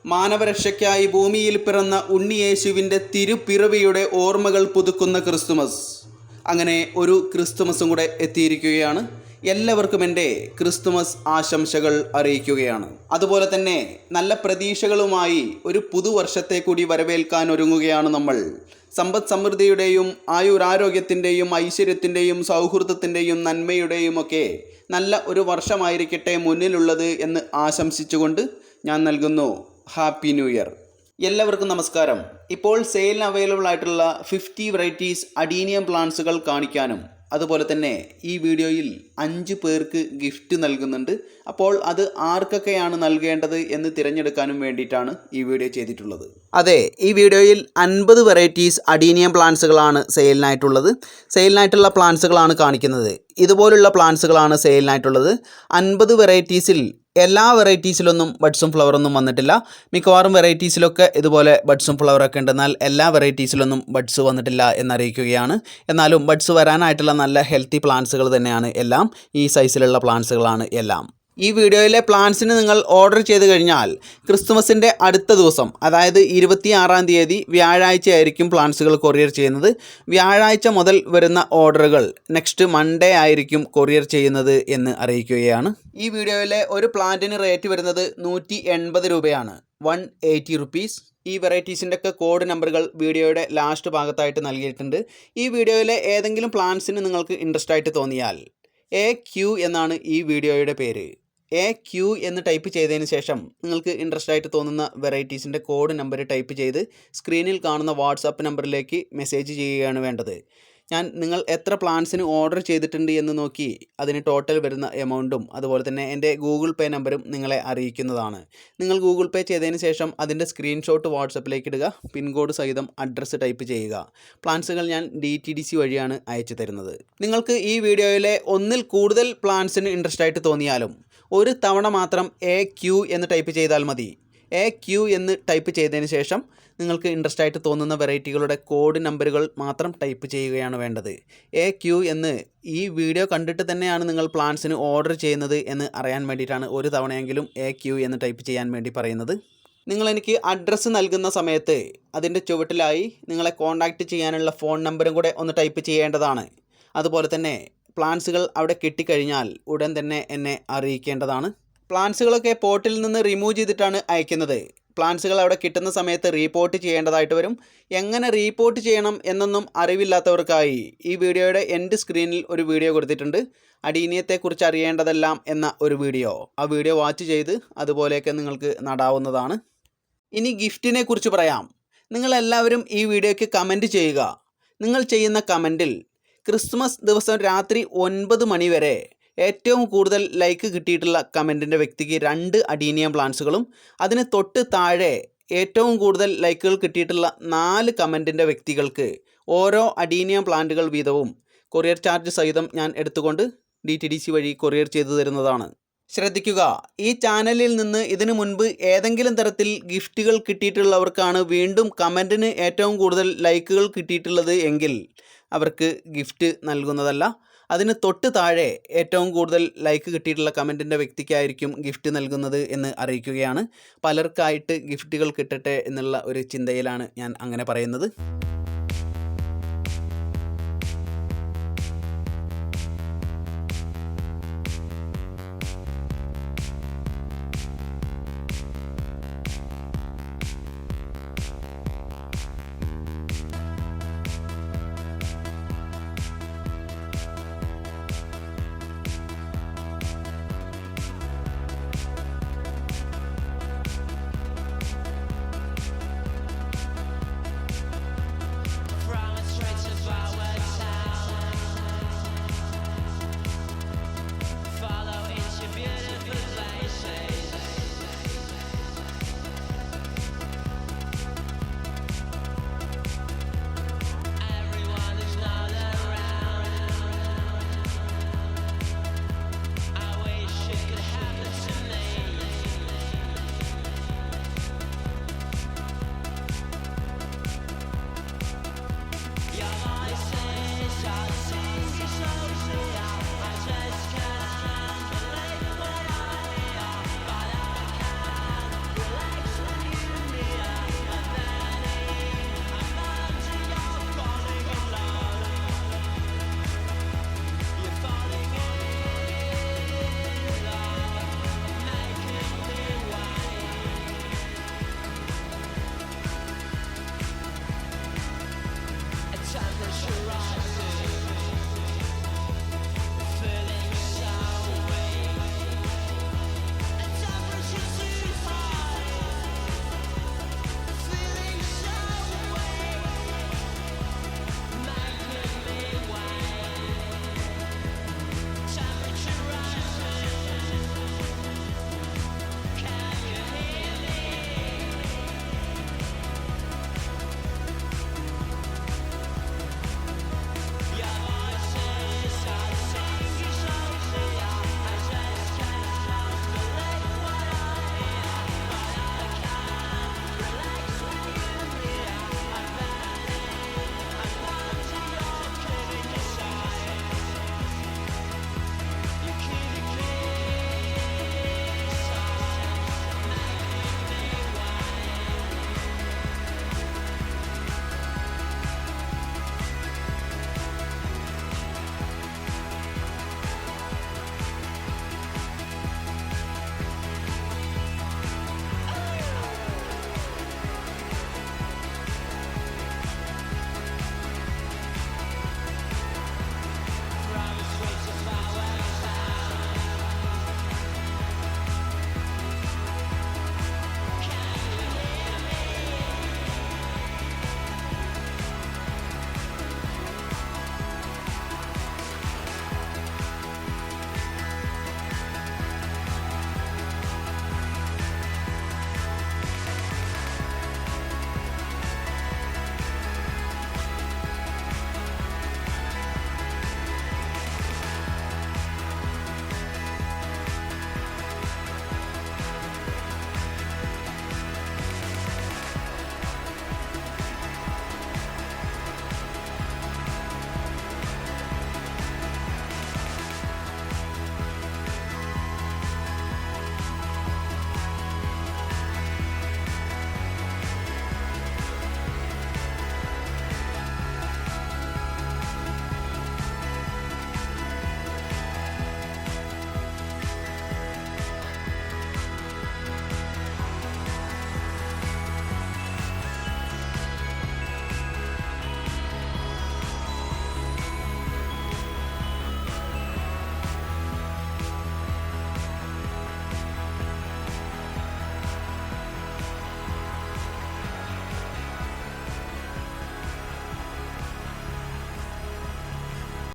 മാനവരക്ഷയ്ക്കായി ഭൂമിയിൽ പിറന്ന ഉണ്ണിയേശുവിൻ്റെ തിരുപ്പിറവിയുടെ ഓർമ്മകൾ പുതുക്കുന്ന ക്രിസ്തുമസ്. അങ്ങനെ ഒരു ക്രിസ്തുമസും കൂടെ എത്തിയിരിക്കുകയാണ്. എല്ലാവർക്കും എൻ്റെ ക്രിസ്തുമസ് ആശംസകൾ അറിയിക്കുകയാണ്. അതുപോലെ തന്നെ നല്ല പ്രതീക്ഷകളുമായി ഒരു പുതുവർഷത്തെ കൂടി വരവേൽക്കാൻ ഒരുങ്ങുകയാണ് നമ്മൾ. സമ്പദ് സമൃദ്ധിയുടെയും ആയുരാരോഗ്യത്തിൻ്റെയും ഐശ്വര്യത്തിൻ്റെയും സൗഹൃദത്തിൻ്റെയും നന്മയുടെയും ഒക്കെ നല്ല ഒരു വർഷമായിരിക്കട്ടെ മുന്നിലുള്ളത് എന്ന് ആശംസിച്ചുകൊണ്ട് ഞാൻ നൽകുന്നു ഹാപ്പി ന്യൂ ഇയർ. എല്ലാവർക്കും നമസ്കാരം. ഇപ്പോൾ സെയിലിന് അവൈലബിൾ ആയിട്ടുള്ള 50 വെറൈറ്റീസ് അഡീനിയം പ്ലാന്റ്സുകൾ കാണിക്കാനും അതുപോലെ തന്നെ ഈ വീഡിയോയിൽ 5 പേർക്ക് ഗിഫ്റ്റ് നൽകുന്നുണ്ട്. അപ്പോൾ അത് ആർക്കൊക്കെയാണ് നൽകേണ്ടത് എന്ന് തിരഞ്ഞെടുക്കാനും വേണ്ടിയിട്ടാണ് ഈ വീഡിയോ ചെയ്തിട്ടുള്ളത്. അതെ, ഈ വീഡിയോയിൽ 50 വെറൈറ്റീസ് അഡീനിയം പ്ലാന്റ്സുകളാണ് സെയിലിനായിട്ടുള്ളത്. സെയിലിനായിട്ടുള്ള പ്ലാന്റ്സുകളാണ് കാണിക്കുന്നത്. ഇതുപോലുള്ള പ്ലാന്റ്സുകളാണ് സെയിലിനായിട്ടുള്ളത്. 50 വെറൈറ്റീസിൽ എല്ലാ വെറൈറ്റീസിലൊന്നും ബഡ്സും ഫ്ലവറൊന്നും വന്നിട്ടില്ല. മിക്കവാറും വെറൈറ്റീസിലൊക്കെ ഇതുപോലെ ബഡ്സും ഫ്ലവറൊക്കെ ഉണ്ട്. എന്നാൽ എല്ലാ വെറൈറ്റീസിലൊന്നും ബഡ്സ് വന്നിട്ടില്ല എന്നറിയിക്കുകയാണ്. എന്നാലും ബഡ്സ് വരാനായിട്ടുള്ള നല്ല ഹെൽത്തി പ്ലാന്റ്സുകൾ തന്നെയാണ് എല്ലാം. ഈ സൈസിലുള്ള പ്ലാന്റ്സുകളാണ് എല്ലാം. ഈ വീഡിയോയിലെ പ്ലാന്റ്സിന് നിങ്ങൾ ഓർഡർ ചെയ്ത് കഴിഞ്ഞാൽ ക്രിസ്തുമസിൻ്റെ അടുത്ത ദിവസം, അതായത് 26-ാം തീയതി വ്യാഴാഴ്ച ആയിരിക്കും പ്ലാന്റ്സുകൾ കൊറിയർ ചെയ്യുന്നത്. വ്യാഴാഴ്ച മുതൽ വരുന്ന ഓർഡറുകൾ നെക്സ്റ്റ് മൺഡേ ആയിരിക്കും കൊറിയർ ചെയ്യുന്നത് എന്ന് അറിയിക്കുകയാണ്. ഈ വീഡിയോയിലെ ഒരു പ്ലാന്റിന് റേറ്റ് വരുന്നത് 180 രൂപയാണ്, 180 റുപ്പീസ്. ഈ വെറൈറ്റീസിൻ്റെ ഒക്കെ കോഡ് നമ്പറുകൾ വീഡിയോയുടെ ലാസ്റ്റ് ഭാഗത്തായിട്ട് നൽകിയിട്ടുണ്ട്. ഈ വീഡിയോയിലെ ഏതെങ്കിലും പ്ലാന്റ്സിന് നിങ്ങൾക്ക് ഇൻട്രസ്റ്റ് ആയിട്ട് തോന്നിയാൽ AQ എന്നാണ് ഈ വീഡിയോയുടെ പേര്. AQ എന്ന് ടൈപ്പ് ചെയ്തതിന് ശേഷം നിങ്ങൾക്ക് ഇൻട്രസ്റ്റ് ആയിട്ട് തോന്നുന്ന വെറൈറ്റീസിൻ്റെ കോഡ് നമ്പർ ടൈപ്പ് ചെയ്ത് സ്ക്രീനിൽ കാണുന്ന വാട്സാപ്പ് നമ്പറിലേക്ക് മെസ്സേജ് ചെയ്യുകയാണ് വേണ്ടത്. നിങ്ങൾ എത്ര പ്ലാന്റ്സിന് ഓർഡർ ചെയ്തിട്ടുണ്ട് എന്ന് നോക്കി അതിന് ടോട്ടൽ വരുന്ന എമൗണ്ടും അതുപോലെ തന്നെ എൻ്റെ ഗൂഗിൾ പേ നമ്പറും നിങ്ങളെ അറിയിക്കുന്നതാണ്. നിങ്ങൾ ഗൂഗിൾ പേ ചെയ്തതിന് ശേഷം അതിൻ്റെ സ്ക്രീൻഷോട്ട് വാട്സപ്പിലേക്ക് ഇടുക. പിൻകോഡ് സഹിതം അഡ്രസ്സ് ടൈപ്പ് ചെയ്യുക. പ്ലാന്റ്സുകൾ ഞാൻ DTDC വഴിയാണ് അയച്ചു തരുന്നത്. നിങ്ങൾക്ക് ഈ വീഡിയോയിലെ ഒന്നിൽ കൂടുതൽ പ്ലാന്റ്സിന് ഇൻട്രസ്റ്റ് ആയിട്ട് തോന്നിയാലും ഒരു തവണ മാത്രം AQ എന്ന് ടൈപ്പ് ചെയ്താൽ മതി. AQ എന്ന് ടൈപ്പ് ചെയ്തതിന് ശേഷം നിങ്ങൾക്ക് ഇൻട്രസ്റ്റ് ആയിട്ട് തോന്നുന്ന വെറൈറ്റികളുടെ കോഡ് നമ്പറുകൾ മാത്രം ടൈപ്പ് ചെയ്യുകയാണ് വേണ്ടത്. AQ എന്ന് ഈ വീഡിയോ കണ്ടിട്ട് തന്നെയാണ് നിങ്ങൾ പ്ലാന്റ്സിന് ഓർഡർ ചെയ്യുന്നത് എന്ന് അറിയാൻ വേണ്ടിയിട്ടാണ് ഒരു തവണയെങ്കിലും AQ എന്ന് ടൈപ്പ് ചെയ്യാൻ വേണ്ടി പറയുന്നത്. നിങ്ങളെനിക്ക് അഡ്രസ്സ് നൽകുന്ന സമയത്ത് അതിൻ്റെ ചുവട്ടിലായി നിങ്ങളെ കോൺടാക്റ്റ് ചെയ്യാനുള്ള ഫോൺ നമ്പറും കൂടെ ഒന്ന് ടൈപ്പ് ചെയ്യേണ്ടതാണ്. അതുപോലെ തന്നെ പ്ലാന്റ്സുകൾ അവിടെ കിട്ടിക്കഴിഞ്ഞാൽ ഉടൻ തന്നെ എന്നെ അറിയിക്കേണ്ടതാണ്. പ്ലാന്റ്സുകളൊക്കെ പോട്ടിൽ നിന്ന് റിമൂവ് ചെയ്തിട്ടാണ് അയക്കുന്നത്. പ്ലാന്റ്സുകൾ അവിടെ കിട്ടുന്ന സമയത്ത് റീപോർട്ട് ചെയ്യേണ്ടതായിട്ട് വരും. എങ്ങനെ റീപോർട്ട് ചെയ്യണം എന്നൊന്നും അറിവില്ലാത്തവർക്കായി ഈ വീഡിയോയുടെ എൻഡ് സ്ക്രീനിൽ ഒരു വീഡിയോ കൊടുത്തിട്ടുണ്ട്. അഡീനിയത്തെക്കുറിച്ച് അറിയേണ്ടതെല്ലാം എന്ന ഒരു വീഡിയോ. ആ വീഡിയോ വാച്ച് ചെയ്ത് അതുപോലെയൊക്കെ നിങ്ങൾക്ക് നടാവുന്നതാണ്. ഇനി ഗിഫ്റ്റിനെ കുറിച്ച് പറയാം. നിങ്ങളെല്ലാവരും ഈ വീഡിയോയ്ക്ക് കമൻറ്റ് ചെയ്യുക. നിങ്ങൾ ചെയ്യുന്ന കമൻറ്റിൽ ക്രിസ്മസ് ദിവസം രാത്രി 9 മണി വരെ ഏറ്റവും കൂടുതൽ ലൈക്ക് കിട്ടിയിട്ടുള്ള കമൻറ്റിൻ്റെ വ്യക്തിക്ക് 2 അഡീനിയം പ്ലാന്റ്സുകളും അതിന് തൊട്ട് താഴെ ഏറ്റവും കൂടുതൽ ലൈക്കുകൾ കിട്ടിയിട്ടുള്ള 4 കമൻറ്റിൻ്റെ വ്യക്തികൾക്ക് ഓരോ അഡീനിയം പ്ലാന്റുകൾ വീതവും കൊറിയർ ചാർജ് സഹിതം ഞാൻ എടുത്തുകൊണ്ട് DTDC വഴി കൊറിയർ ചെയ്തു തരുന്നതാണ്. ശ്രദ്ധിക്കുക, ഈ ചാനലിൽ നിന്ന് ഇതിനു മുൻപ് ഏതെങ്കിലും തരത്തിൽ ഗിഫ്റ്റുകൾ കിട്ടിയിട്ടുള്ളവർക്കാണ് വീണ്ടും കമൻറ്റിന് ഏറ്റവും കൂടുതൽ ലൈക്കുകൾ കിട്ടിയിട്ടുള്ളത് എങ്കിൽ അവർക്ക് ഗിഫ്റ്റ് നൽകുന്നതല്ല. അതിന് തൊട്ട് താഴെ ഏറ്റവും കൂടുതൽ ലൈക്ക് കിട്ടിയിട്ടുള്ള കമൻറ്റിൻ്റെ വ്യക്തിക്കായിരിക്കും ഗിഫ്റ്റ് നൽകുന്നത് എന്ന് അറിയിക്കുകയാണ്. പലർക്കായിട്ട് ഗിഫ്റ്റുകൾ കിട്ടട്ടെ എന്നുള്ള ഒരു ചിന്തയിലാണ് ഞാൻ അങ്ങനെ പറയുന്നത്.